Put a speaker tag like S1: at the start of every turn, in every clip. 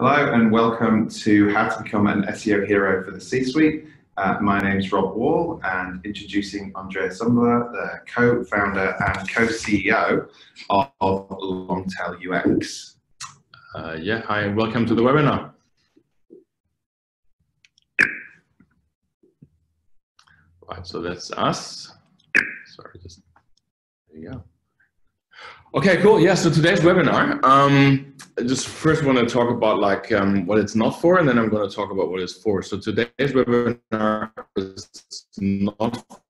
S1: Hello and welcome to How to Become an SEO Hero for the C-Suite. My name is Rob Wall, and introducing Andrea Zumbler, the co-founder and co-CEO of Longtail UX.
S2: Hi, and welcome to the webinar. Right, so that's us. Sorry, there you go. Okay, cool. Yeah, so today's webinar, I just first want to talk about what it's not for, and then I'm going to talk about what it's for. So today's webinar is not for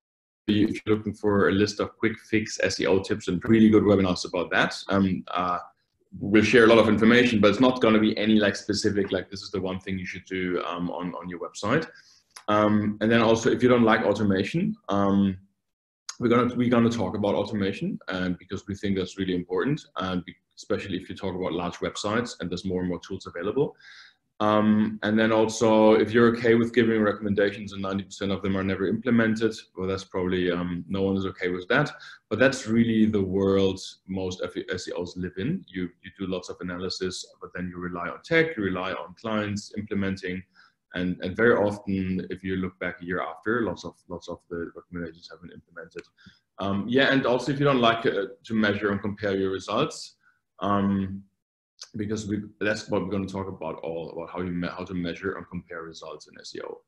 S2: you if you're looking for a list of quick fix SEO tips and really good webinars about that. We'll share a lot of information, but it's not going to be any specific, this is the one thing you should do on your website. And then also, if you don't like automation, we're gonna talk about automation, and because we think that's really important, and especially if you talk about large websites and there's more and more tools available. And then also, if you're okay with giving recommendations and 90% of them are never implemented, well, that's probably no one is okay with that. But that's really the world most SEOs live in. You do lots of analysis, but then you rely on tech, you rely on clients implementing. And very often, if you look back a year after, lots of the recommendations have been implemented. And also if you don't like to measure and compare your results, because that's what we're going to talk about how to measure and compare results in SEO.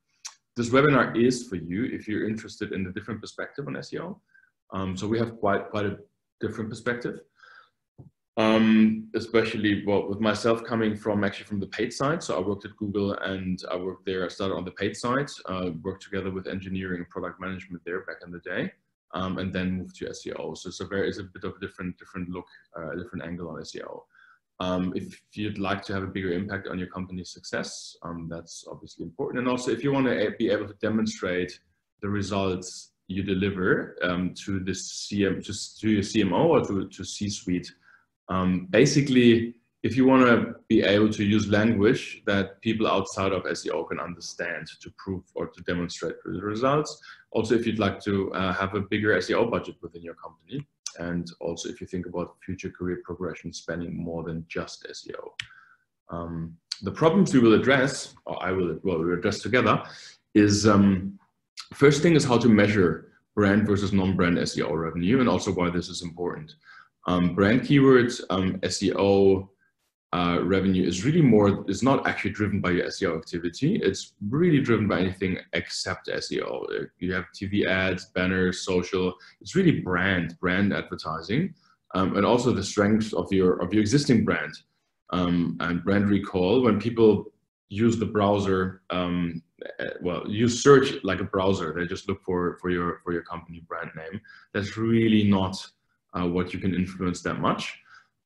S2: This webinar is for you if you're interested in a different perspective on SEO. So we have quite a different perspective. Especially with myself coming from the paid side. So I worked at Google and I started on the paid side, worked together with engineering and product management there back in the day, and then moved to SEO. So it's a bit of a different look, a different angle on SEO. If you'd like to have a bigger impact on your company's success, that's obviously important. And also if you want to be able to demonstrate the results you deliver to your CMO or to C-suite, basically, if you want to be able to use language that people outside of SEO can understand to prove or to demonstrate the results. Also, if you'd like to have a bigger SEO budget within your company, and also if you think about future career progression, spending more than just SEO. The problems we will address, or we'll address together, is first thing is how to measure brand versus non-brand SEO revenue, and also why this is important. Brand keywords, SEO revenue is not actually driven by your SEO activity. It's really driven by anything except SEO. You have TV ads, banners, social. It's really brand advertising, and also the strength of your existing brand and brand recall. When people use the browser, you search like a browser. They just look for your company brand name. That's really not what you can influence that much.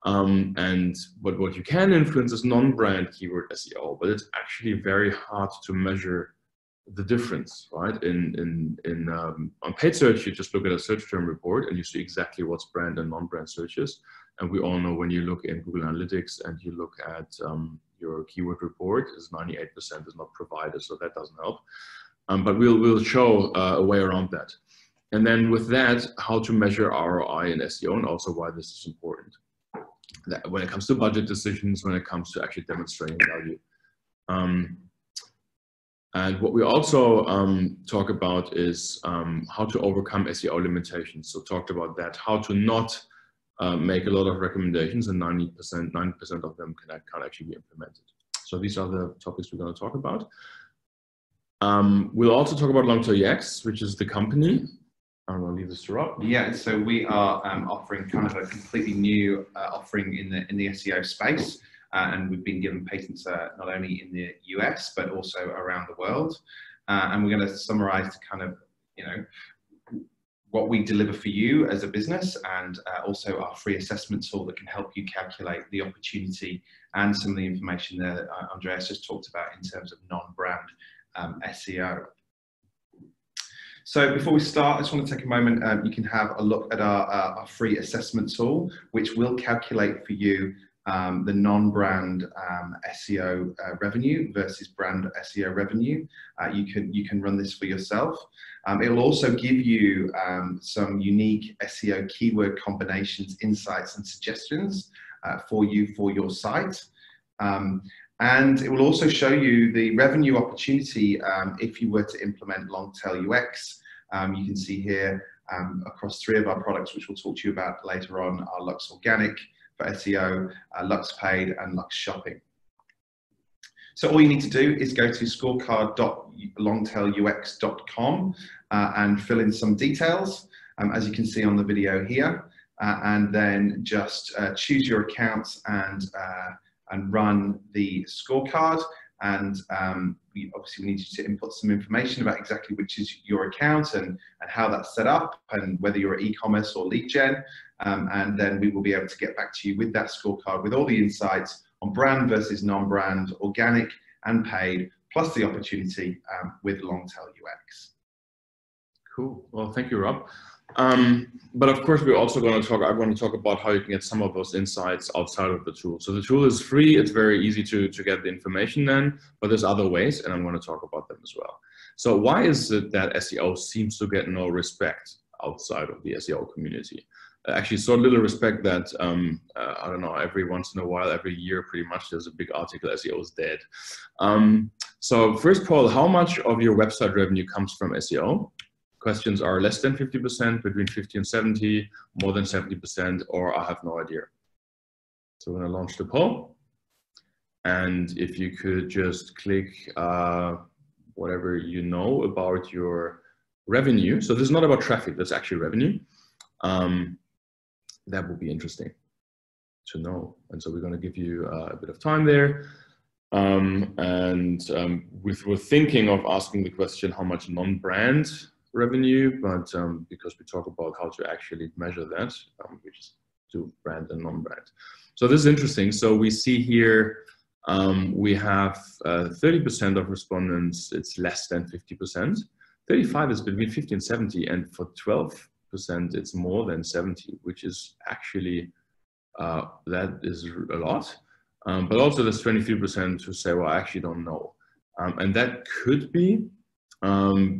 S2: But what you can influence is non-brand keyword SEO, but it's actually very hard to measure the difference, right? On paid search, you just look at a search term report and you see exactly what's brand and non-brand searches. And we all know when you look in Google Analytics and you look at your keyword report, is 98% is not provided, so that doesn't help. But we'll show a way around that. And then with that, how to measure ROI in SEO, and also why this is important. When it comes to budget decisions, when it comes to actually demonstrating value. And what we also talk about is how to overcome SEO limitations. So talked about that, how to not make a lot of recommendations, and 90% of them can't actually be implemented. So these are the topics we're going to talk about. We'll also talk about Longtail UX, which is the company. I'm going to leave this to Rob.
S1: Yeah, so we are offering kind of a completely new offering in the SEO space, and we've been given patents not only in the US but also around the world. And we're going to summarize kind of what we deliver for you as a business, and also our free assessment tool that can help you calculate the opportunity and some of the information there that Andreas just talked about in terms of non-brand SEO. So before we start, I just want to take a moment. You can have a look at our free assessment tool, which will calculate for you the non-brand SEO revenue versus brand SEO revenue. You can run this for yourself. It'll also give you some unique SEO keyword combinations, insights, and suggestions for your site. And it will also show you the revenue opportunity if you were to implement Longtail UX. You can see here across 3 of our products, which we'll talk to you about later on, are LUX Organic for SEO, LUX Paid, and LUX Shopping. So all you need to do is go to scorecard.longtailux.com and fill in some details, as you can see on the video here, and then just choose your accounts and run the scorecard. And obviously we need you to input some information about exactly which is your account and how that's set up and whether you're e-commerce or lead gen. And then we will be able to get back to you with that scorecard with all the insights on brand versus non-brand, organic and paid, plus the opportunity with Longtail UX.
S2: Cool. Well, thank you, Rob. But of course, we're also going to talk, I want to talk about how you can get some of those insights outside of the tool. So the tool is free. It's very easy to get the information then, but there's other ways, and I'm going to talk about them as well. So why is it that SEO seems to get no respect outside of the SEO community? Actually, so little respect that, I don't know, every once in a while, every year, pretty much, there's a big article, SEO is dead. So first, Paul, how much of your website revenue comes from SEO? Questions are less than 50%, between 50 and 70, more than 70%, or I have no idea. So we're going to launch the poll. And if you could just click whatever you know about your revenue. So this is not about traffic, that's actually revenue. That would be interesting to know. And so we're going to give you a bit of time there. We're thinking of asking the question, how much non-brand revenue, but because we talk about how to actually measure that, we just do brand and non-brand. So this is interesting. So we see here, we have 30% of respondents, it's less than 50%. 35 is between 50 and 70, and for 12%, it's more than 70, which is actually, that is a lot. But also there's 23% who say, well, I actually don't know. And that could be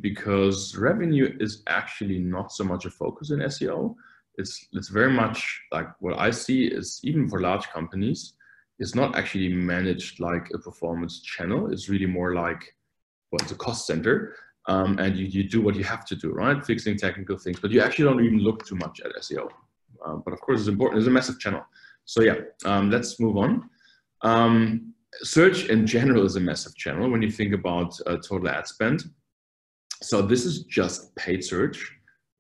S2: because revenue is actually not so much a focus in SEO. It's very much like what I see is, even for large companies, it's not actually managed like a performance channel. It's really more like, well, it's a cost center. And you do what you have to do, right? Fixing technical things, but you actually don't even look too much at SEO. But of course, it's important. It's a massive channel. So yeah, let's move on. Search in general is a massive channel when you think about total ad spend. So this is just paid search.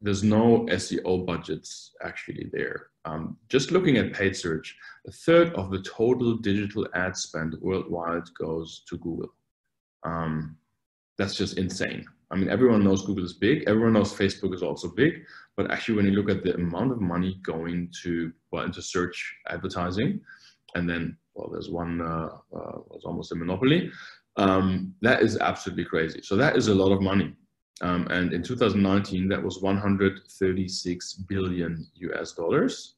S2: There's no SEO budgets actually there. Just looking at paid search, 1/3 of the total digital ad spend worldwide goes to Google. That's just insane. I mean, everyone knows Google is big. Everyone knows Facebook is also big. But actually, when you look at the amount of money going to, well, into search advertising, and then, well, there's one, it's almost a monopoly. That is absolutely crazy. So that is a lot of money. And in 2019, that was 136 billion US dollars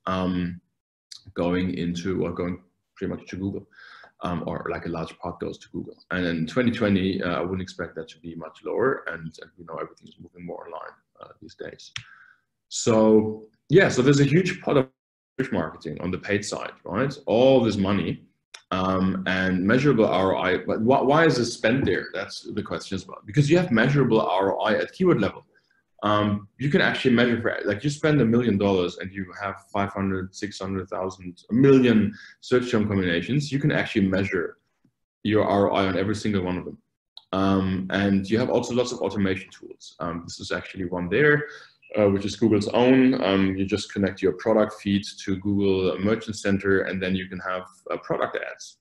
S2: going into, or going pretty much to Google. Or like a large part goes to Google. And in 2020, I wouldn't expect that to be much lower. And we know everything is moving more online these days. So yeah, so there's a huge pot of marketing on the paid side, right? All this money and measurable ROI. But why is this spent there? That's the question as well. Because you have measurable ROI at keyword level. You can actually measure for, like, you spend $1 million and you have 500, 600,000, a million search term combinations. You can actually measure your ROI on every single one of them. And you have also lots of automation tools. This is actually one there, which is Google's own. You just connect your product feed to Google Merchant Center, and then you can have product ads,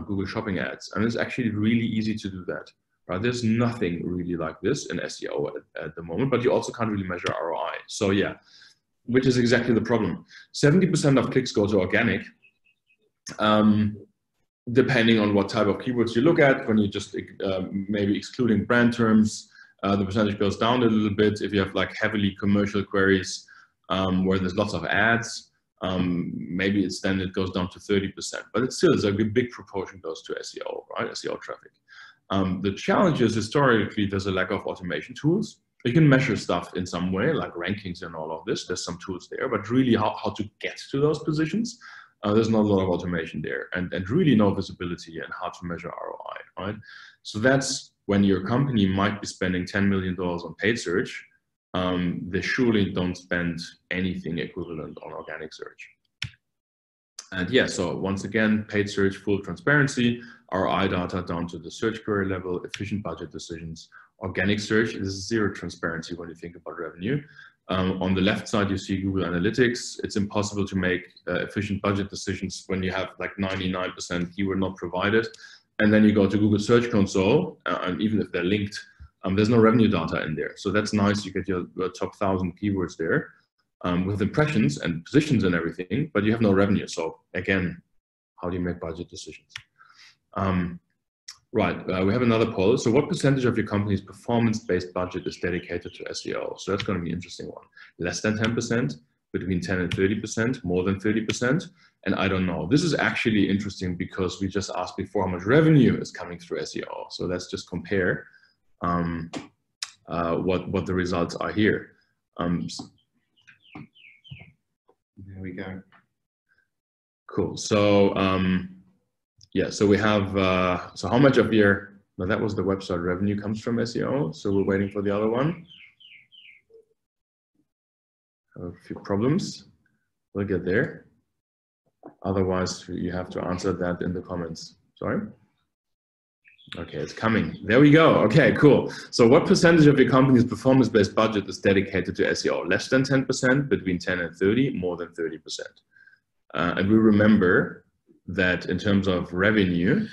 S2: Google Shopping ads. And it's actually really easy to do that. Right? There's nothing really like this in SEO at the moment, but you also can't really measure ROI. So yeah, which is exactly the problem. 70% of clicks go to organic, depending on what type of keywords you look at. When you just maybe excluding brand terms, the percentage goes down a little bit. If you have like heavily commercial queries where there's lots of ads, maybe it goes down to 30%, but it still is a big proportion goes to SEO, right? SEO traffic. The challenge is historically there's a lack of automation tools. You can measure stuff in some way, like rankings and all of this. There's some tools there, but really how to get to those positions, there's not a lot of automation there, and really no visibility and hard to measure ROI, right? So that's when your company might be spending $10 million on paid search, they surely don't spend anything equivalent on organic search. And yeah, so once again, paid search, full transparency, ROI data down to the search query level, efficient budget decisions. Organic search is zero transparency when you think about revenue. On the left side, you see Google Analytics. It's impossible to make efficient budget decisions when you have like 99% keyword not provided. And then you go to Google Search Console, and even if they're linked, there's no revenue data in there. So that's nice. You get your top 1,000 keywords there with impressions and positions and everything, but you have no revenue. So again, how do you make budget decisions? Right, we have another poll. So what percentage of your company's performance-based budget is dedicated to SEO? So that's going to be an interesting one. Less than 10%, between 10 and 30%, more than 30%, and I don't know. This is actually interesting because we just asked before how much revenue is coming through SEO. So let's just compare what the results are here.
S1: There we go.
S2: Cool. So yeah, so we have, so how much of your, now that was the website revenue comes from SEO. So we're waiting for the other one. A few problems. We'll get there. Otherwise, you have to answer that in the comments. Sorry. Okay, it's coming. There we go. Okay, cool. So what percentage of your company's performance-based budget is dedicated to SEO? Less than 10%, between 10 and 30, more than 30%. And we remember that in terms of revenue,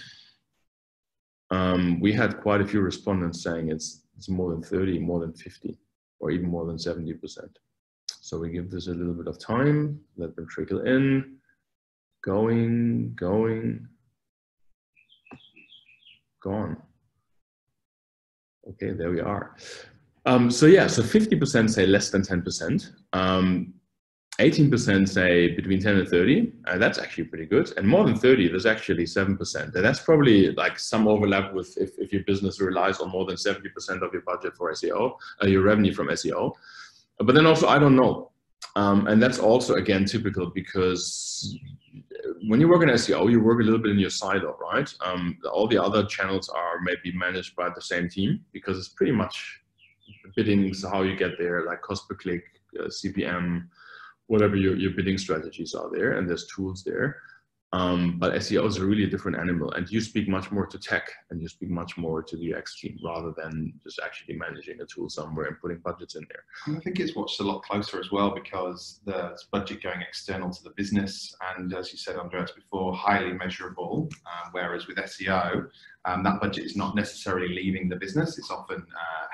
S2: we had quite a few respondents saying it's more than 30, more than 50, or even more than 70%. So we give this a little bit of time, let them trickle in, going, gone. Okay, there we are. So yeah, so 50% say less than 10%. 18% say between 10 and 30, and that's actually pretty good. And more than 30, there's actually 7%. And that's probably like some overlap with if your business relies on more than 70% of your budget for SEO, your revenue from SEO. But then also, I don't know. And that's also, again, typical because when you work in SEO, you work a little bit in your silo, right? All the other channels are maybe managed by the same team because it's pretty much bidding, so how you get there, like cost per click, CPM, whatever your bidding strategies are there, and there's tools there. But SEO is a really different animal, and you speak much more to tech and you speak much more to the UX team rather than just actually managing a tool somewhere and putting budgets in there.
S1: And I think it's watched a lot closer as well because there's budget going external to the business, and as you said, Andreas, before, highly measurable. Whereas with SEO, that budget is not necessarily leaving the business; it's often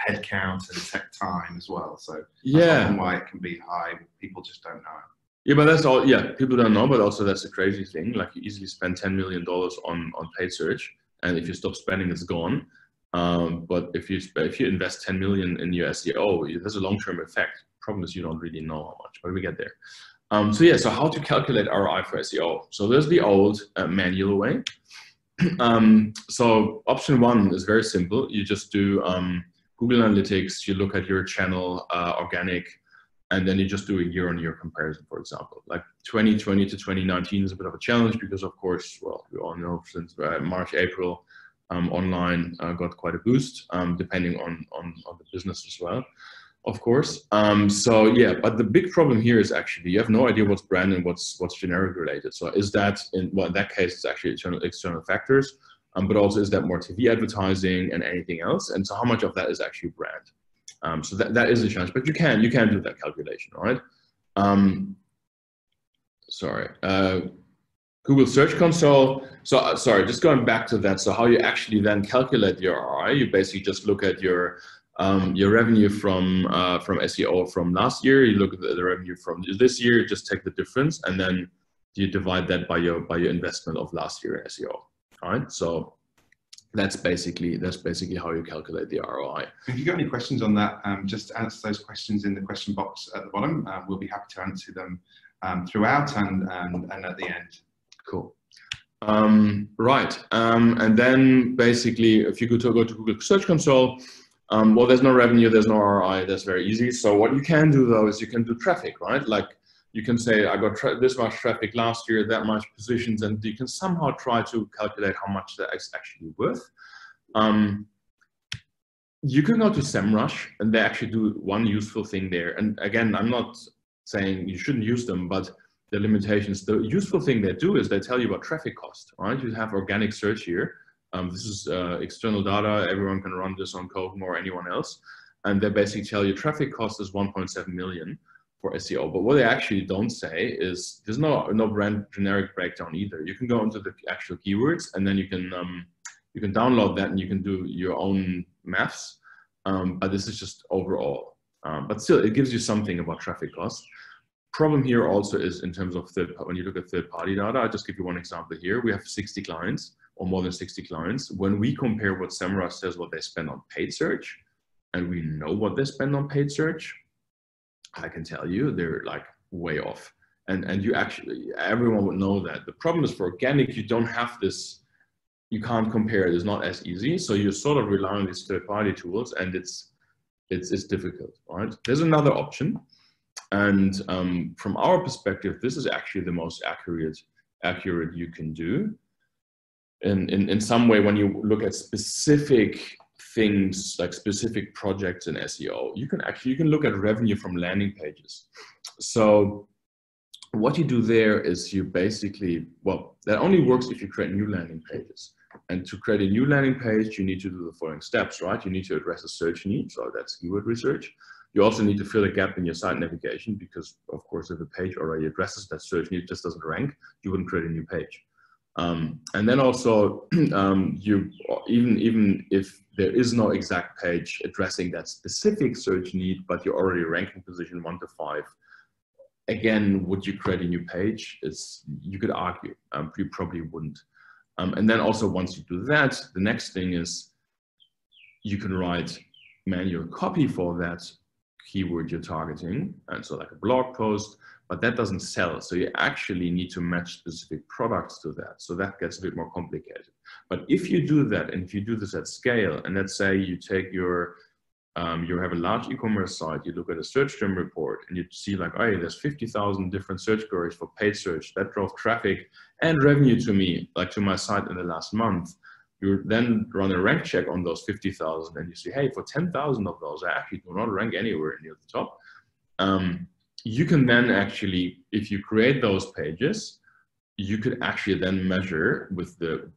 S1: headcount and tech time as well. So that's often why it can be high. People just don't know.
S2: Yeah, but that's all. Yeah, people don't know, but also that's a crazy thing. Like you easily spend $10 million on paid search, and if you stop spending, it's gone. But if you invest 10 million in your SEO, there's a long-term effect. Problem is you don't really know how much, but we get there. So yeah, so how to calculate ROI for SEO? So there's the old manual way. So option one is very simple. You just do Google Analytics. You look at your channel organic. And then you just do a year-on-year comparison, for example. Like 2020 to 2019 is a bit of a challenge because, of course, well, we all know since March, April, online got quite a boost, depending on the business as well, of course. So yeah, but the big problem here is actually you have no idea what's brand and what's generic related. So is that, in that case, it's actually external factors, but also is that more TV advertising and anything else? And so how much of that is actually brand? So that is a challenge, but you can do that calculation, all right? Sorry, Google Search Console. So sorry, just going back to that. So how you actually then calculate your ROI? You basically just look at your revenue from SEO from last year. You look at the revenue from this year. Just take the difference, and then you divide that by your investment of last year in SEO. All right, so. That's basically how you calculate the ROI.
S1: If you've got any questions on that, just answer those questions in the question box at the bottom. We'll be happy to answer them throughout and at the end.
S2: Cool. Right. And then basically, if you go to Google Search Console, well, there's no revenue, there's no ROI. That's very easy. So what you can do though is you can do traffic, right? Like you can say, I got this much traffic last year, that much positions, and you can somehow try to calculate how much that is actually worth. You can go to SEMrush, and they actually do one useful thing there. And again, I'm not saying you shouldn't use them, but the limitations, the useful thing they do is they tell you about traffic cost, right? You have organic search here. This is external data. Everyone can run this on Kogan or anyone else. And they basically tell you traffic cost is 1.7 million for SEO. But what they actually don't say is there's no brand generic breakdown either. You can go into the actual keywords, and then you can download that and you can do your own maths. But this is just overall. But still, it gives you something about traffic costs. Problem here also is in terms of when you look at third-party data. I'll just give you one example here. We have 60 clients or more than 60 clients. When we compare what SEMrush says what they spend on paid search, and we know what they spend on paid search, I can tell you they're like way off. And you actually, everyone would know that. The problem is for organic, you don't have this, you can't compare it. It's not as easy. So you sort of rely on these third-party tools, and it's difficult, right? There's another option. And from our perspective, this is actually the most accurate you can do. In some way, when you look at specific things like specific projects in SEO, you can look at revenue from landing pages. So what you do there is you basically, well, that only works if you create new landing pages. And to create a new landing page, you need to do the following steps, right? You need to address a search need, so that's keyword research. You also need to fill a gap in your site navigation because, of course, if a page already addresses that search need, just doesn't rank, you wouldn't create a new page. And then also, even if there is no exact page addressing that specific search need, but you're already ranking position 1 to 5, again, would you create a new page? You could argue, you probably wouldn't. And then also once you do that, the next thing is you can write manual copy for that keyword you're targeting. And so like a blog post, but that doesn't sell. So you actually need to match specific products to that. So that gets a bit more complicated. But if you do that, and if you do this at scale, and let's say you take you have a large e-commerce site, you look at a search term report and you see like, oh, there's 50,000 different search queries for paid search that drove traffic and revenue to me, like to my site in the last month. You then run a rank check on those 50,000 and you see, hey, for 10,000 of those, I actually do not rank anywhere near the top. You can then actually, if you create those pages, you could actually then measure with the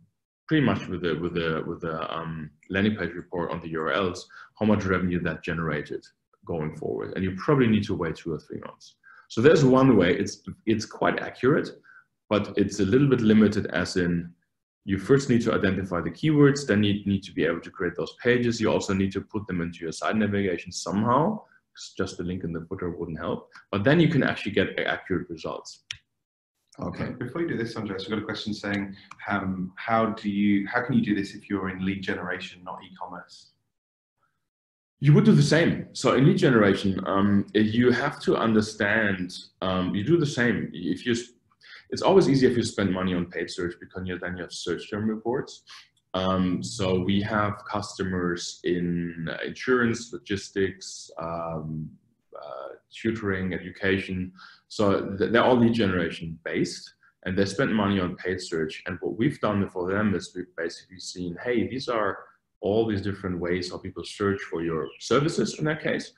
S2: pretty much with the landing page report on the URLs, how much revenue that generated going forward. And you probably need to wait 2 or 3 months. So there's one way. It's quite accurate, but it's a little bit limited, as in you first need to identify the keywords, then you need to be able to create those pages. You also need to put them into your site navigation somehow. Just the link in the footer wouldn't help, but then you can actually get accurate results.
S1: Okay. Before you do this, Andreas, we've got a question saying, how can you do this if you're in lead generation, not e-commerce?
S2: You would do the same. So in lead generation, you have to understand, you do the same. It's always easier if you spend money on paid search because then you have search term reports. So we have customers in insurance, logistics, tutoring, education. So they're all lead generation based, and they spend money on paid search. And what we've done for them is we've basically seen, hey, these are all these different ways how people search for your services in that case.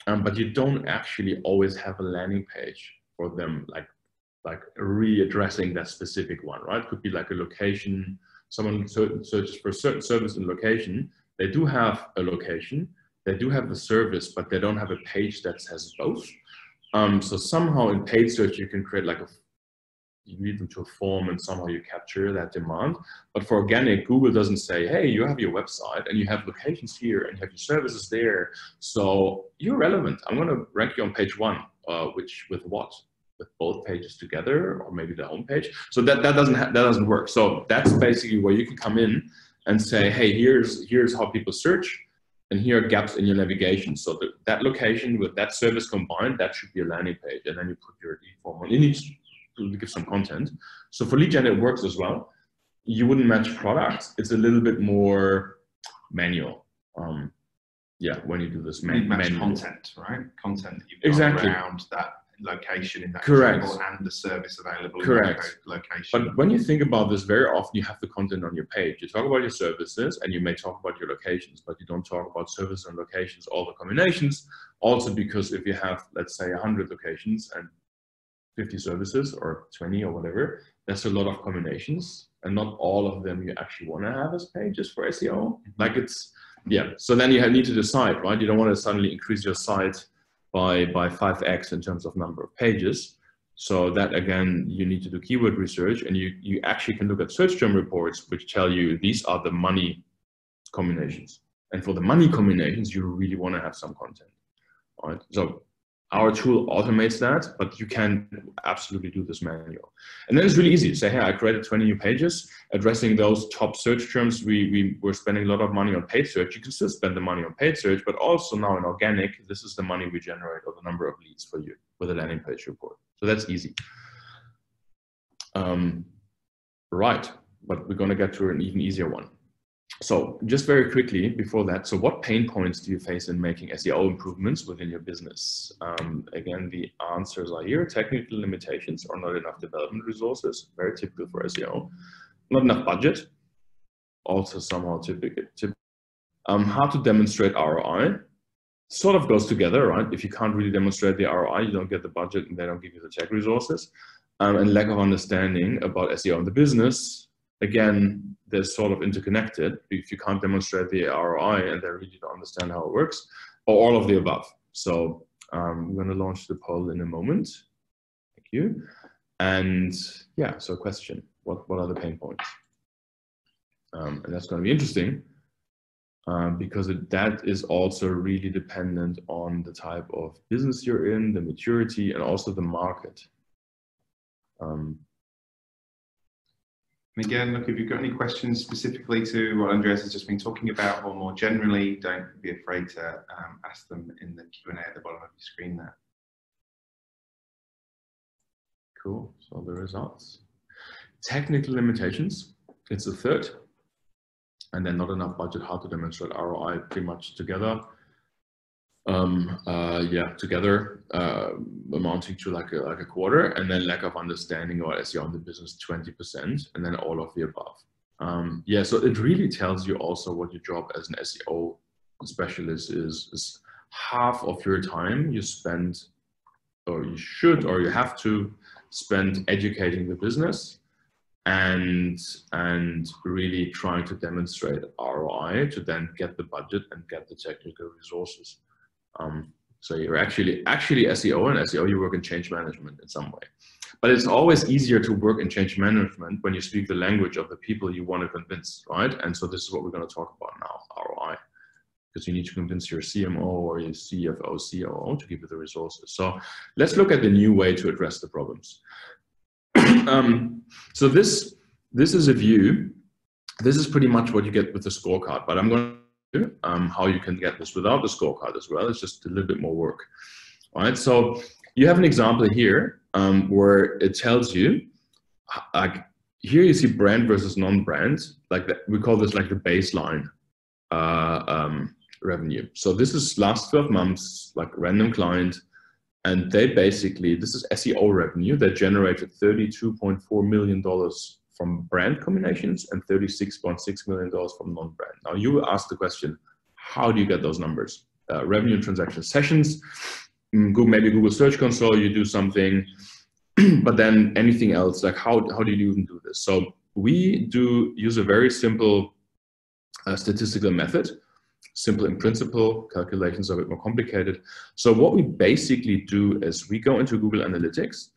S2: But you don't actually always have a landing page for them, like readdressing that specific one, right? Could be like a location. Someone searches for a certain service and location. They do have a location, they do have the service, but they don't have a page that has both. So somehow in paid search, you can create you lead them to a form and somehow you capture that demand. But for organic, Google doesn't say, hey, you have your website and you have locations here and you have your services there. So you're relevant. I'm going to rank you on page 1, with what? With both pages together, or maybe the home page. So that doesn't work. So that's basically where you can come in and say, hey, here's how people search, and here are gaps in your navigation. So that location with that service combined, that should be a landing page, and then you put your lead form on. You need to give some content. So for lead gen, it works as well. You wouldn't match products. It's a little bit more manual. Yeah, when you do this
S1: match content, right? Content that you've got
S2: exactly
S1: around that location in that
S2: Correct.
S1: example and the service available
S2: Correct.
S1: in that location.
S2: But when you think about this, very often you have the content on your page. You talk about your services and you may talk about your locations, but you don't talk about services and locations, all the combinations. Also because if you have, let's say, 100 locations and 50 services or 20 or whatever, that's a lot of combinations, and not all of them you actually want to have as pages for SEO. Like it's, yeah. So then you need to decide, right? You don't want to suddenly increase your site by 5x in terms of number of pages. So that again, you need to do keyword research, and you actually can look at search term reports, which tell you these are the money combinations. And for the money combinations, you really want to have some content, right? So our tool automates that, but you can absolutely do this manual. And then it's really easy. Say, hey, I created 20 new pages addressing those top search terms. We were spending a lot of money on paid search. You can still spend the money on paid search, but also now in organic, this is the money we generate or the number of leads for you with a landing page report. So that's easy. Right, but we're going to get to an even easier one. So just very quickly before that, so what pain points do you face in making SEO improvements within your business? Again, the answers are here. Technical limitations or not enough development resources, very typical for SEO. Not enough budget, also somehow typical. How to demonstrate ROI, sort of goes together, right? If you can't really demonstrate the ROI, you don't get the budget and they don't give you the tech resources. And lack of understanding about SEO in the business. Again, they're sort of interconnected. If you can't demonstrate the ROI and they really don't understand how it works, or all of the above. So I'm going to launch the poll in a moment. Thank you. And yeah, so question, what are the pain points? And that's going to be interesting because that is also really dependent on the type of business you're in, the maturity, and also the market.
S1: And again, look, if you've got any questions specifically to what Andreas has just been talking about, or more generally, don't be afraid to ask them in the Q&A at the bottom of your screen there.
S2: Cool, so the results. Technical limitations, it's a third. And then not enough budget, how to demonstrate ROI, pretty much together. Together amounting to like a quarter, and then lack of understanding about SEO in the business 20%, and then all of the above. So it really tells you also what your job as an SEO specialist is half of your time you spend, or you should, or you have to spend educating the business and really trying to demonstrate ROI to then get the budget and get the technical resources. So you're actually SEO, and SEO you work in change management in some way. But it's always easier to work in change management when you speak the language of the people you want to convince, right? And so this is what we're going to talk about now, ROI. Because you need to convince your CMO or your CFO, COO to give you the resources. So let's look at the new way to address the problems. So this is a view. This is pretty much what you get with the scorecard, but I'm going to how you can get this without the scorecard as well. It's just a little bit more work. All right, so you have an example here where it tells you, like here you see brand versus non-brand, like that, we call this like the baseline revenue. So this is last 12 months, like random client, and they basically, this is SEO revenue that generated $32.4 million from brand combinations and $36.6 million from non-brand. Now you will ask the question, how do you get those numbers? Revenue and transaction sessions, maybe Google Search Console, you do something, but then anything else, like how do you even do this? So we do use a very simple statistical method, simple in principle, calculations are a bit more complicated. So what we basically do is we go into Google Analytics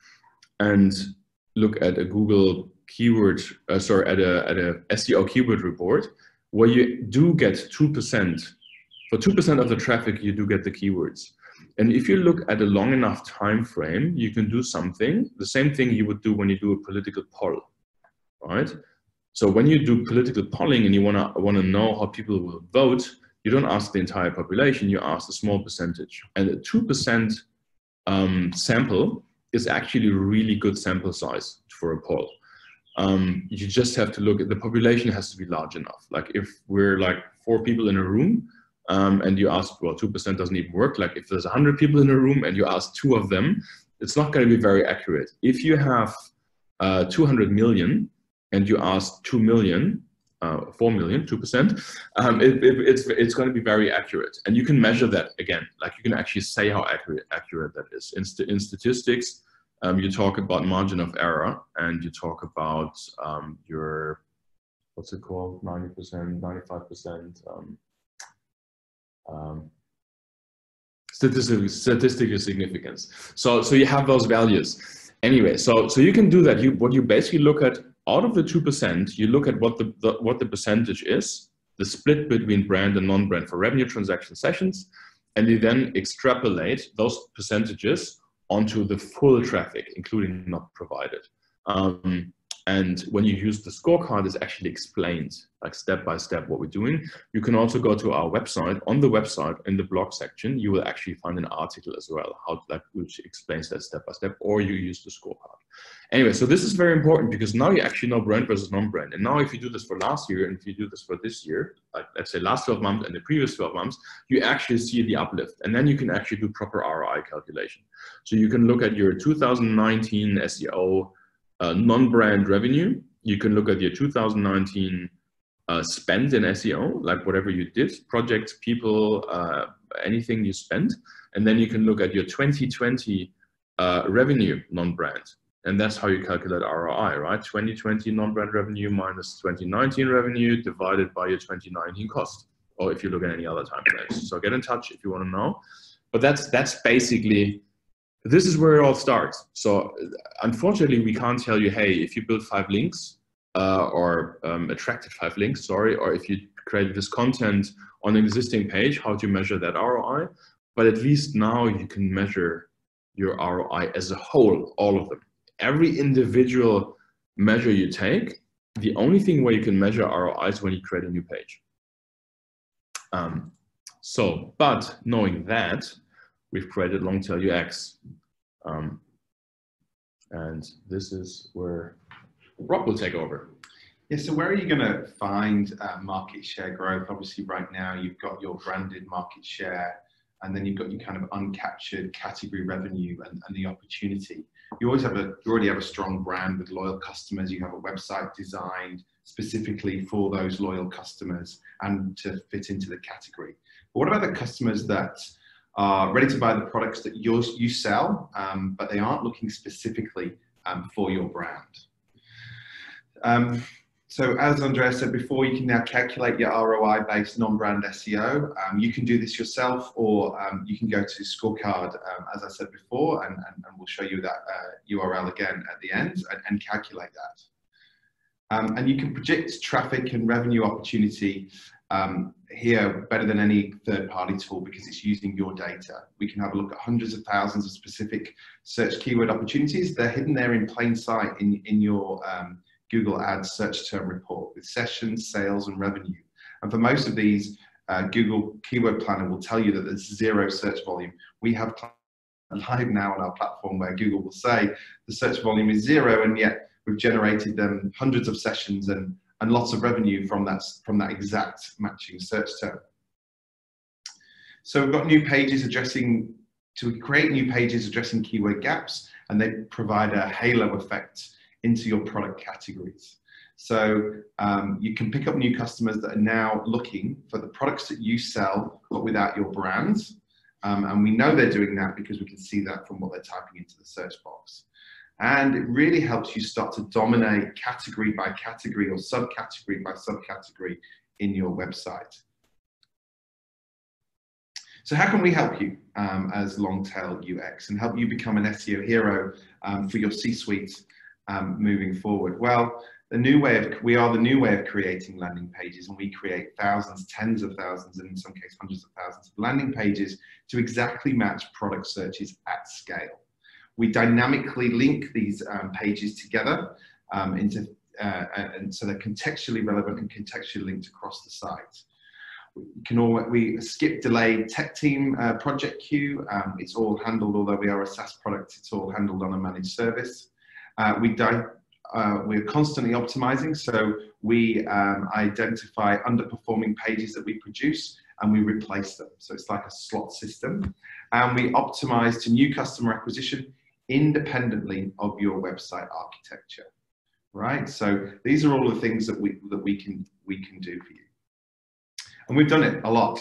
S2: and look at a Google keyword, at a SEO keyword report, where you do get 2%. For 2% of the traffic, you do get the keywords. And if you look at a long enough time frame, you can do something, the same thing you would do when you do a political poll, right? So when you do political polling and you wanna know how people will vote, you don't ask the entire population, you ask a small percentage. And a 2% sample is actually a really good sample size for a poll. You just have to look at the population has to be large enough. Like if we're like 4 people in a room and you ask, well, 2% doesn't even work. Like if there's 100 people in a room and you ask 2 of them, it's not going to be very accurate. If you have 200 million and you ask 2 million, 4 million, 2%, it's going to be very accurate. And you can measure that again, like you can actually say how accurate that is. In statistics, you talk about margin of error, and you talk about your, what's it called, 90%, 95%, statistical significance. So you have those values. Anyway, so you can do that. What you basically look at, out of the 2%, you look at what the percentage is, the split between brand and non-brand for revenue transaction sessions, and you then extrapolate those percentages onto the full traffic, including not provided. And when you use the scorecard, it's actually explained, like step by step, what we're doing. You can also go to our website. On the website, in the blog section, you will actually find an article as well, which explains that step by step, or you use the scorecard. Anyway, so this is very important because now you actually know brand versus non-brand. And now if you do this for last year, and if you do this for this year, like let's say last 12 months and the previous 12 months, you actually see the uplift. And then you can actually do proper ROI calculation. So you can look at your 2019 SEO non-brand revenue. You can look at your 2019 spend in SEO, like whatever you did, projects, people, anything you spent. And then you can look at your 2020 revenue non-brand. And that's how you calculate ROI, right? 2020 non-brand revenue minus 2019 revenue divided by your 2019 cost, or if you look at any other time frames. So get in touch if you want to know. But that's basically, this is where it all starts. So unfortunately, we can't tell you, hey, if you build 5 links or attracted 5 links, sorry, or if you created this content on an existing page, how do you measure that ROI? But at least now you can measure your ROI as a whole, all of them. Every individual measure you take, the only thing where you can measure ROI is when you create a new page. But knowing that, we've created Longtail UX. And this is where Rob will take over.
S1: Yeah, so where are you going to find market share growth? Obviously, right now, you've got your branded market share, and then you've got your kind of uncaptured category revenue and the opportunity. You already have a strong brand with loyal customers. You have a website designed specifically for those loyal customers and to fit into the category. But what about the customers that are ready to buy the products that you sell, but they aren't looking specifically for your brand? So as Andrea said before, you can now calculate your ROI-based non-brand SEO. You can do this yourself, or you can go to Scorecard, as I said before, and we'll show you that URL again at the end, and calculate that. And you can predict traffic and revenue opportunity here better than any third-party tool because it's using your data. We can have a look at hundreds of thousands of specific search keyword opportunities. They're hidden there in plain sight in your Google Ads search term report with sessions, sales, and revenue. And for most of these, Google Keyword Planner will tell you that there's 0 search volume. We have live now on our platform where Google will say the search volume is 0, and yet we've generated them hundreds of sessions and lots of revenue from that exact matching search term. So we've got new pages to create new pages addressing keyword gaps, and they provide a halo effect into your product categories. So you can pick up new customers that are now looking for the products that you sell, but without your brands. And we know they're doing that because we can see that from what they're typing into the search box. And it really helps you start to dominate category by category or subcategory by subcategory in your website. So how can we help you as Longtail UX and help you become an SEO hero for your C-suite moving forward? Well, we are the new way of creating landing pages, and we create thousands, tens of thousands, and in some cases hundreds of thousands of landing pages to exactly match product searches at scale. We dynamically link these pages together and so they're contextually relevant and contextually linked across the site. We skip delay tech team project queue. It's all handled, although we are a SaaS product, it's all handled on a managed service. We're constantly optimizing, so we identify underperforming pages that we produce and we replace them. So it's like a slot system. And we optimize to new customer acquisition independently of your website architecture, right? So these are all the things that we can do for you. And we've done it a lot.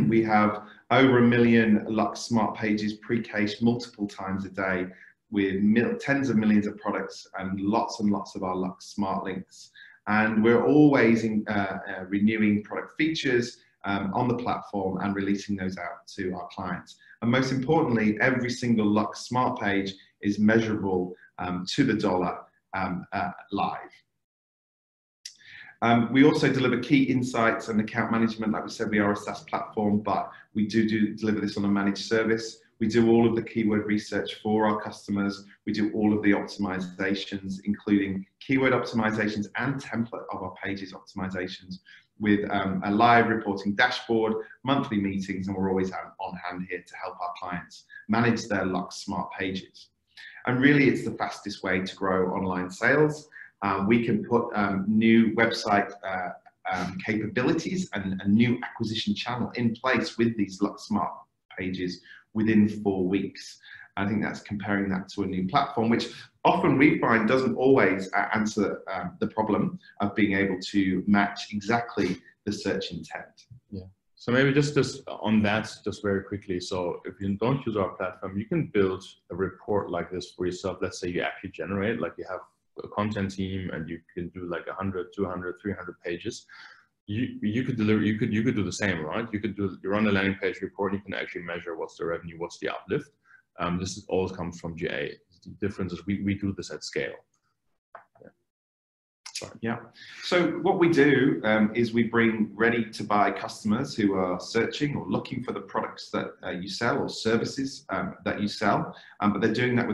S1: We have over 1 million LUX smart pages pre-cached multiple times a day with tens of millions of products and lots of our LUX smart links. And we're always renewing product features on the platform and releasing those out to our clients. And most importantly, every single LUX smart page is measurable to the dollar live. We also deliver key insights and account management. Like we said, we are a SaaS platform, but we do deliver this on a managed service. We do all of the keyword research for our customers. We do all of the optimizations, including keyword optimizations and template of our pages optimizations with a live reporting dashboard, monthly meetings, and we're always on hand here to help our clients manage their LUX smart pages. And really, it's the fastest way to grow online sales. We can put new website capabilities and a new acquisition channel in place with these LUX smart pages within 4 weeks. I think that's comparing that to a new platform, which often we find doesn't always answer the problem of being able to match exactly the search intent.
S2: Yeah. So maybe just on that, just very quickly. So if you don't use our platform, you can build a report like this for yourself. Let's say you actually generate, like you have a content team and you can do like 100, 200, 300 pages. You could do the same, right? You run a landing page report, you can actually measure what's the revenue, what's the uplift. This all comes from GA. The difference is we do this at scale. Yeah. Sorry.
S1: Yeah. So what we do is we bring ready to buy customers who are searching or looking for the products that you sell or services that you sell, but they're doing that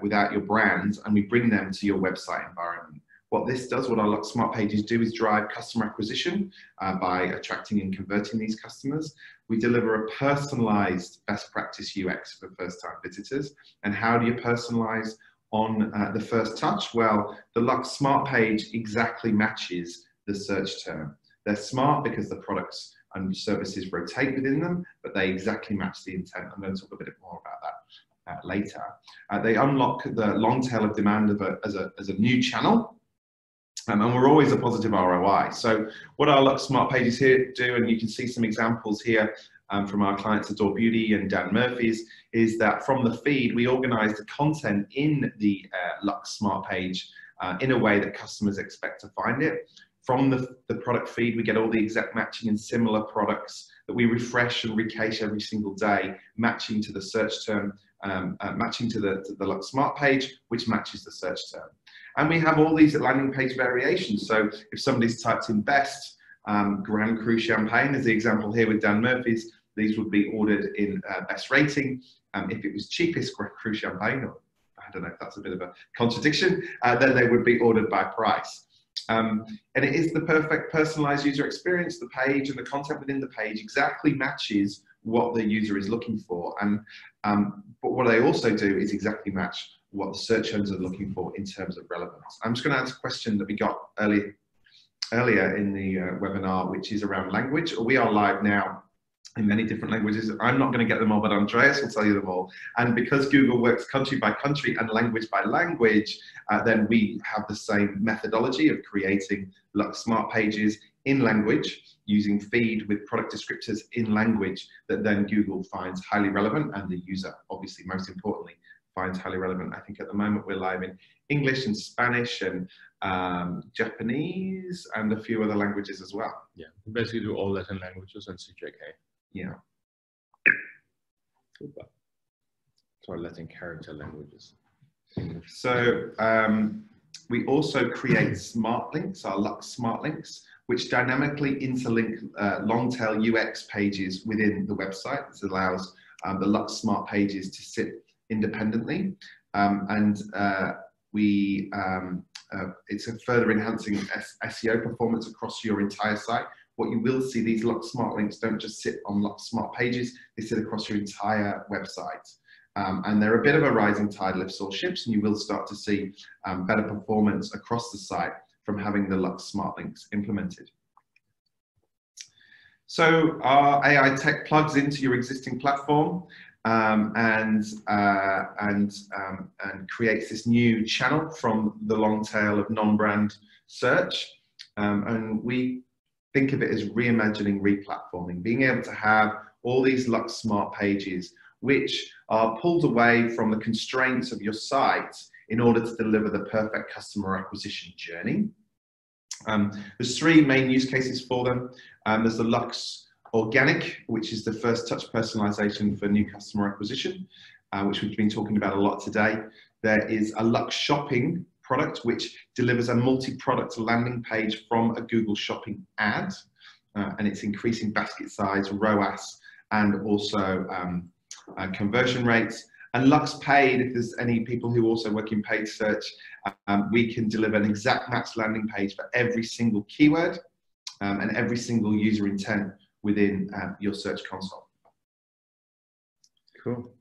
S1: without your brand, and we bring them to your website environment. What our LUX smart pages do is drive customer acquisition by attracting and converting these customers. We deliver a personalized best practice UX for first-time visitors. And how do you personalize on the first touch? Well, the LUX smart page exactly matches the search term. They're smart because the products and services rotate within them, but they exactly match the intent. I'm going to talk a bit more about that later. They unlock the long tail of demand as a new channel. And we're always a positive ROI. So what our LUX smart pages here do, and you can see some examples here from our clients Adore Beauty and Dan Murphy's, is that from the feed, we organize the content in the LUX smart page in a way that customers expect to find it. From the product feed, we get all the exact matching and similar products that we refresh and recache every single day, matching to the search term, matching to the LUX smart page, which matches the search term. And we have all these landing page variations. So if somebody's typed in best Grand Cru Champagne, as the example here with Dan Murphy's, these would be ordered in best rating. If it was cheapest Grand Cru Champagne, or I don't know if that's a bit of a contradiction, then they would be ordered by price. And it is the perfect personalized user experience. The page and the content within the page exactly matches what the user is looking for. And but what they also do is exactly match what the search engines are looking for in terms of relevance. I'm just going to answer a question that we got earlier in the webinar, which is around language. We are live now in many different languages. I'm not going to get them all, but Andreas will tell you them all. And because Google works country by country and language by language, then we have the same methodology of creating LUX smart pages in language, using feed with product descriptors in language that then Google finds highly relevant, and the user, obviously, most importantly, finds highly relevant. I think at the moment we're live in English and Spanish and Japanese and a few other languages as well.
S2: Yeah, we basically do all Latin languages and CJK.
S1: Yeah.
S2: Super. So Latin character languages.
S1: So we also create smart links, our LUX smart links, which dynamically interlink Longtail UX pages within the website. This allows the LUX smart pages to sit independently, and it's a further enhancing SEO performance across your entire site. What you will see, these LUX smart links don't just sit on LUX smart pages, they sit across your entire website. And they're a bit of a rising tide lifts all ships, and you will start to see better performance across the site from having the LUX smart links implemented. So our AI tech plugs into your existing platform. and creates this new channel from the long tail of non-brand search. And we think of it as reimagining replatforming, being able to have all these LUX smart pages which are pulled away from the constraints of your site in order to deliver the perfect customer acquisition journey. There's three main use cases for them. There's the LUX Organic, which is the first touch personalization for new customer acquisition, which we've been talking about a lot today. There is a LUX Shopping product, which delivers a multi-product landing page from a Google Shopping ad, and it's increasing basket size, ROAS, and also conversion rates. And LUX Paid, if there's any people who also work in paid search, we can deliver an exact match landing page for every single keyword and every single user intent within your search console.
S2: Cool.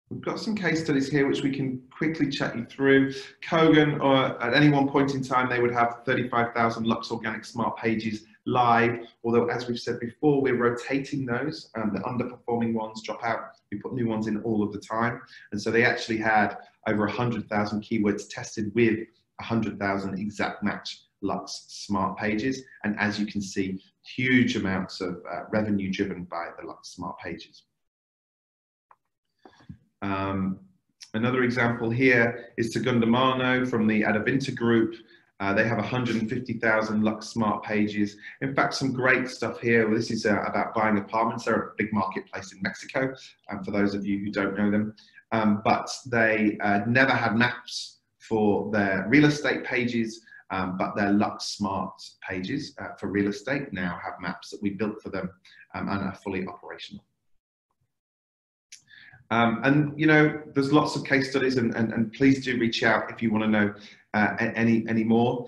S1: We've got some case studies here which we can quickly chat you through. Kogan, or at any one point in time, they would have 35,000 LUX Organic Smart Pages live, although as we've said before, we're rotating those. The underperforming ones drop out. We put new ones in all of the time. And so they actually had over 100,000 keywords tested with 100,000 exact match LUX Smart Pages. And as you can see, huge amounts of revenue driven by the LUX Smart Pages. Another example here is Segundamano from the Adevinta group. They have 150,000 LUX Smart Pages. In fact, some great stuff here. Well, this is about buying apartments. They're a big marketplace in Mexico, for those of you who don't know them. But they never had maps for their real estate pages, but their LUX Smart Pages for real estate now have maps that we built for them and are fully operational. And you know, there's lots of case studies, and please do reach out if you want to know any more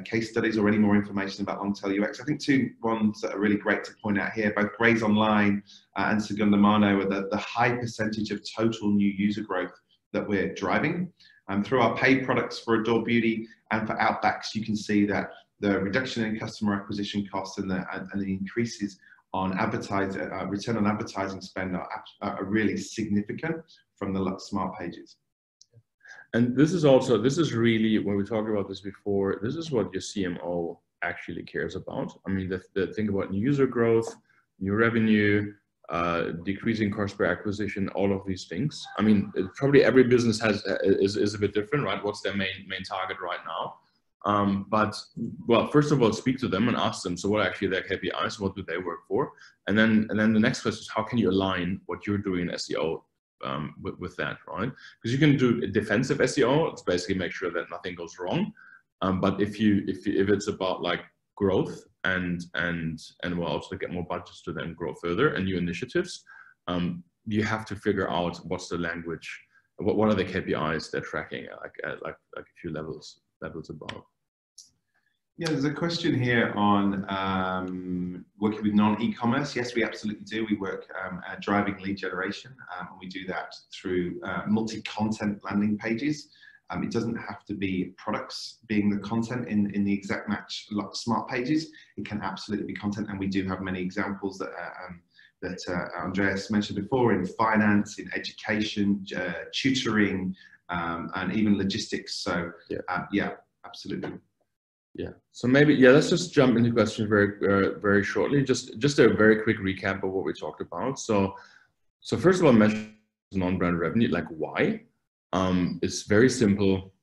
S1: case studies or any more information about Longtail UX. I think two ones that are really great to point out here, both Graze Online and Segundamano, are the high percentage of total new user growth that we're driving. Through our paid products for Adore Beauty and for Outbacks, you can see that the reduction in customer acquisition costs and the increases on return on advertising spend are really significant from the LUX Smart Pages.
S2: And this is really, when we talked about this before, this is what your CMO actually cares about. I mean, the thing about new user growth, new revenue, decreasing cost per acquisition, all of these things. I mean, probably every business is a bit different, right? What's their main target right now? But well, first of all, speak to them and ask them, so what are actually their KPIs? What do they work for? And then the next question is, how can you align what you're doing in SEO with that, right? Because you can do defensive SEO. It's basically make sure that nothing goes wrong. But if it's about like growth and we'll also get more budgets to then grow further and new initiatives, you have to figure out what's the language, what are the KPIs they're tracking at like a few levels above.
S1: Yeah, there's a question here on working with non-e-commerce. Yes, we absolutely do. We work driving lead generation, and we do that through multi-content landing pages. It doesn't have to be products being the content in the exact match LUX Smart Pages. It can absolutely be content, and we do have many examples that Andreas mentioned before in finance, in education, tutoring, and even logistics. So yeah, absolutely.
S2: Yeah. So maybe, yeah, let's just jump into questions very shortly. Just a very quick recap of what we talked about. So first of all, measure non-brand revenue. Like, why? It's very simple.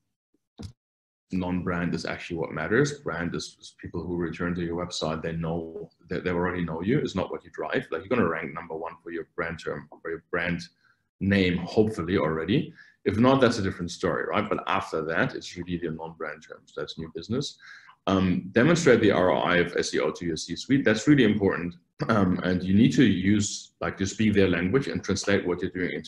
S2: Non-brand is actually what matters. Brand is people who return to your website. They know that they already know you. It's not what you drive. Like, you're going to rank #1 for your brand term or your brand name, hopefully already. If not, that's a different story, right? But after that, it's really the non-brand terms. That's new business. Demonstrate the ROI of SEO to your C-suite. That's really important. And you need to use, like, to speak their language and translate what you're doing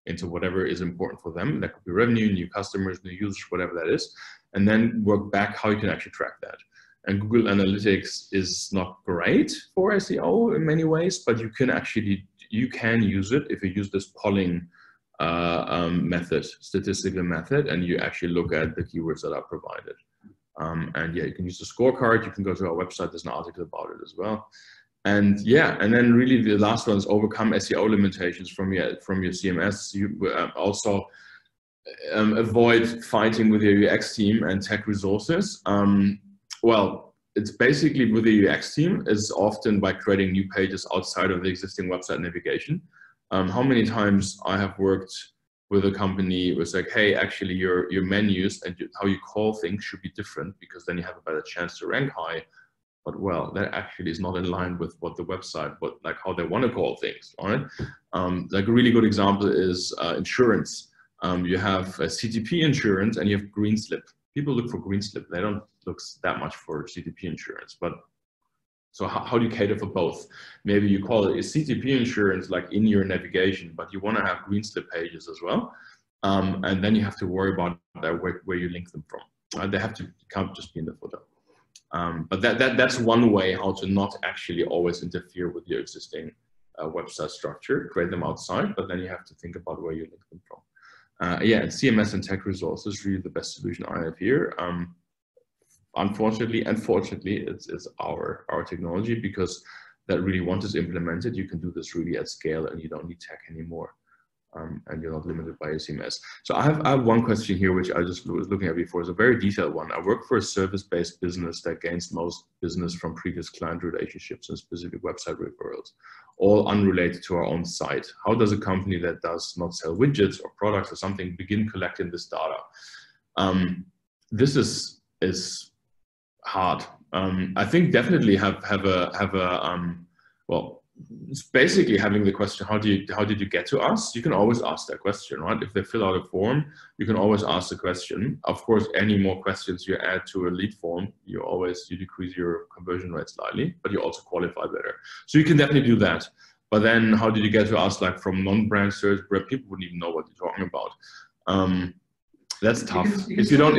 S2: into whatever is important for them. That could be revenue, new customers, new users, whatever that is. And then work back how you can actually track that. And Google Analytics is not great for SEO in many ways, but you can use it if you use this polling method, statistical method, and you actually look at the keywords that are provided. And yeah, you can use the scorecard. You can go to our website. There's an article about it as well. And yeah, and then really the last one is overcome SEO limitations from your CMS. You also avoid fighting with your UX team and tech resources. Well, it's basically with the UX team is often by creating new pages outside of the existing website navigation. How many times I have worked with a company was like, hey, actually your menus and how you call things should be different because then you have a better chance to rank high. But well, that actually is not in line with what the website, like how they want to call things, all right? Like a really good example is insurance. You have a CTP insurance and you have green slip. People look for green slip. They don't look that much for CTP insurance. But so how do you cater for both? Maybe you call it a CTP insurance like in your navigation, but you want to have green slip pages as well. And then you have to worry about that where you link them from. They have to can't just be in the footer. But that's one way how to not actually always interfere with your existing website structure, create them outside, but then you have to think about where you link them from. Yeah, and CMS and tech resources is really the best solution I have here. Unfortunately and fortunately, it's our technology, because that really once it's implemented, you can do this really at scale and you don't need tech anymore. And you're not limited by your CMS. So I have one question here, which I just was looking at before. It's a very detailed one. I work for a service-based business that gains most business from previous client relationships and specific website referrals, all unrelated to our own site. How does a company that does not sell widgets or products or something begin collecting this data? This is hard. I think definitely well, it's basically having the question, how did you get to us? You can always ask that question, right? If they fill out a form, you can always ask the question. Of course, any more questions you add to a lead form, you decrease your conversion rate slightly, but you also qualify better. So you can definitely do that. But then how did you get to us? Like from non-brand search, where people wouldn't even know what you're talking about. That's tough. If you don't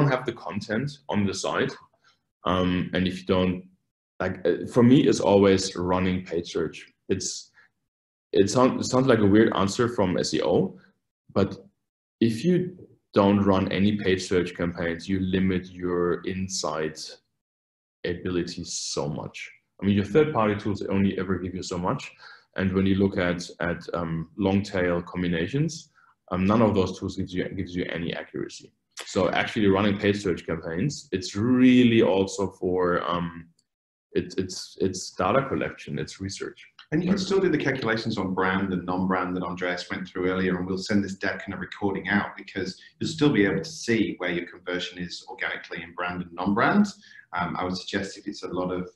S2: have the content on the site, and if you don't, like for me, it's always running paid search. It sounds like a weird answer from SEO, but if you don't run any paid search campaigns, you limit your insight abilities so much. I mean, your third-party tools only ever give you so much, and when you look at long-tail combinations, none of those tools gives you any accuracy. So actually, running paid search campaigns, it's really also for it's data collection, it's research.
S1: And you can still do the calculations on brand and non-brand that Andreas went through earlier, and we'll send this deck and a recording out, because you'll still be able to see where your conversion is organically in brand and non-brand. I would suggest if it's a lot of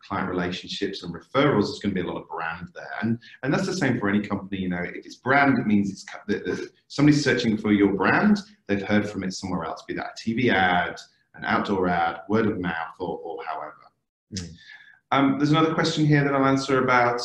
S1: client relationships and referrals, there's going to be a lot of brand there, and that's the same for any company. You know, if it's brand, it means it's somebody's searching for your brand. They've heard from it somewhere else, be that a TV ad, an outdoor ad, word of mouth, or however. There's another question here that I'll answer about,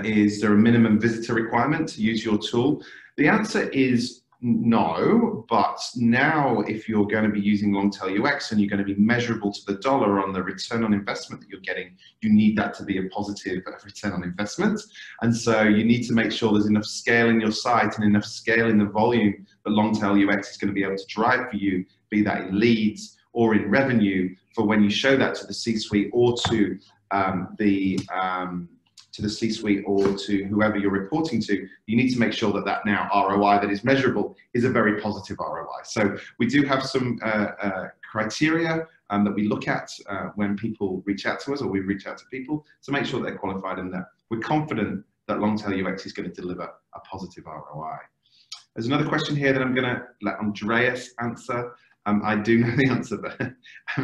S1: is there a minimum visitor requirement to use your tool? The answer is no, but now if you're going to be using Longtail UX and you're going to be measurable to the dollar on the return on investment that you're getting, you need that to be a positive return on investment. And so you need to make sure there's enough scale in your site and enough scale in the volume that Longtail UX is going to be able to drive for you, be that in leads or in revenue, for when you show that to the C-suite or to the C-suite or to whoever you're reporting to. You need to make sure that that now ROI that is measurable is a very positive ROI. So we do have some criteria that we look at when people reach out to us, or we reach out to people, to make sure they're qualified and that we're confident that Longtail UX is going to deliver a positive ROI. There's another question here that I'm going to let Andreas answer. I do know the answer, but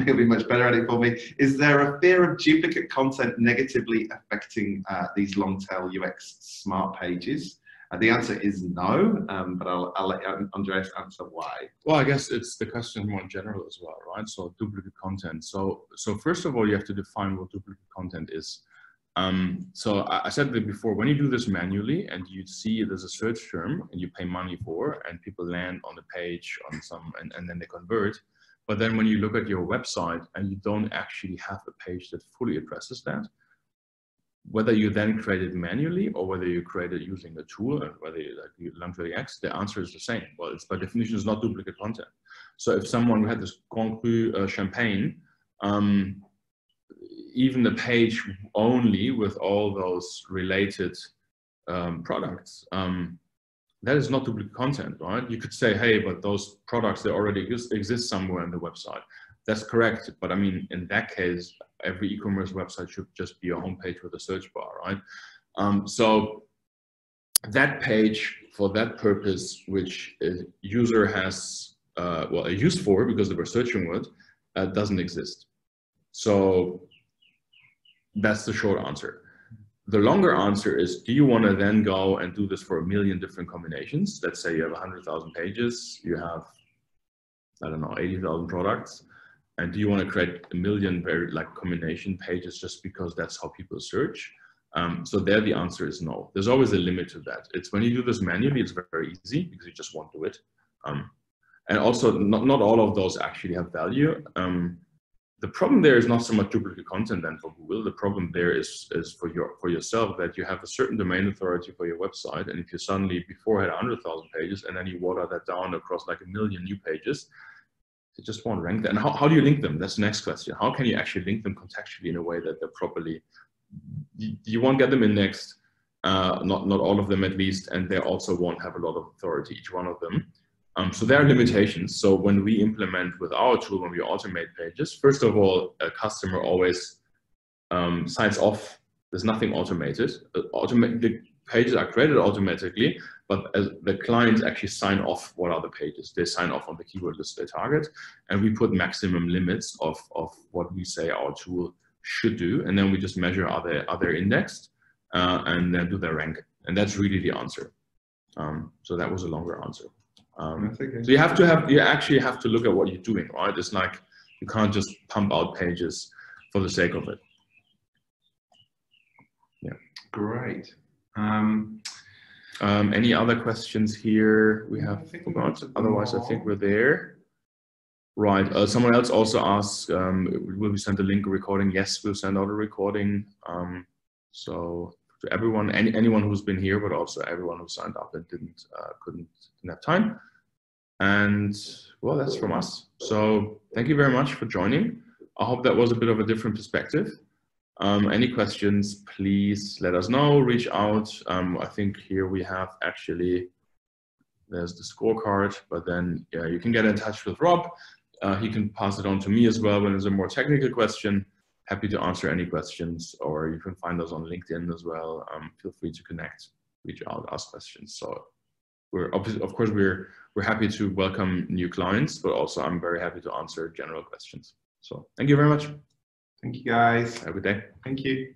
S1: he'll be much better at it for me. Is there a fear of duplicate content negatively affecting these Longtail UX smart pages? The answer is no, but I'll let Andreas answer why.
S2: Well, I guess it's the question more general as well, right? So duplicate content. So first of all, you have to define what duplicate content is. So I said that before, when you do this manually and you see there's a search term and you pay money for, and people land on the page on some, and then they convert. But then when you look at your website and you don't actually have a page that fully addresses that, whether you then create it manually or whether you create it using a tool, and whether you Longtail UX, the answer is the same. Well, it's by definition, it's not duplicate content. So if someone had this Grand Cru champagne, even a page only with all those related products, that is not duplicate content, right? You could say, hey, but those products, they already exist somewhere on the website. That's correct, but I mean, in that case, every e-commerce website should just be a homepage with a search bar, right? So that page, for that purpose, which a user has well, a use for because they were searching with, doesn't exist. So that's the short answer. The longer answer is, do you want to then go and do this for 1 million different combinations? Let's say you have 100,000 pages, you have, I don't know, 80,000 products, and do you want to create 1 million very like combination pages just because that's how people search? So there the answer is no. There's always a limit to that. It's when you do this manually, it's very easy because you just won't do it. And also not all of those actually have value. The problem there is not so much duplicate content then for Google. The problem there is for yourself, that you have a certain domain authority for your website. And if you suddenly before had 100,000 pages and then you water that down across like 1 million new pages, it just won't rank there. And how do you link them? That's the next question. How can you actually link them contextually in a way that they're properly, you won't get them indexed, not all of them at least, and they also won't have a lot of authority, each one of them. So there are limitations. So when we implement with our tool, when we automate pages, first of all, a customer always signs off. There's nothing automated. The pages are created automatically, but as the clients actually sign off what are the pages. They sign off on the keyword list they target, and we put maximum limits of what we say our tool should do, and then we just measure are they indexed, and then do their rank, and that's really the answer. So that was a longer answer. So you actually have to look at what you're doing, right? It's like you can't just pump out pages for the sake of it. Yeah.
S1: Great.
S2: Any other questions here? We have forgot. Otherwise, I think we're there. Right. Someone else also asked, will we send a link recording? Yes, we'll send out a recording. So to everyone, anyone who's been here, but also everyone who signed up and didn't have time. And well, that's from us. So thank you very much for joining. I hope that was a bit of a different perspective. Any questions, please let us know, reach out. I think here we have actually, there's the scorecard, but then yeah, you can get in touch with Rob. He can pass it on to me as well when there's a more technical question. Happy to answer any questions, or you can find us on LinkedIn as well. Feel free to connect, reach out, ask questions. So of course we're happy to welcome new clients, but also I'm very happy to answer general questions. So thank you very much.
S1: Thank you guys.
S2: Have a good day.
S1: Thank you.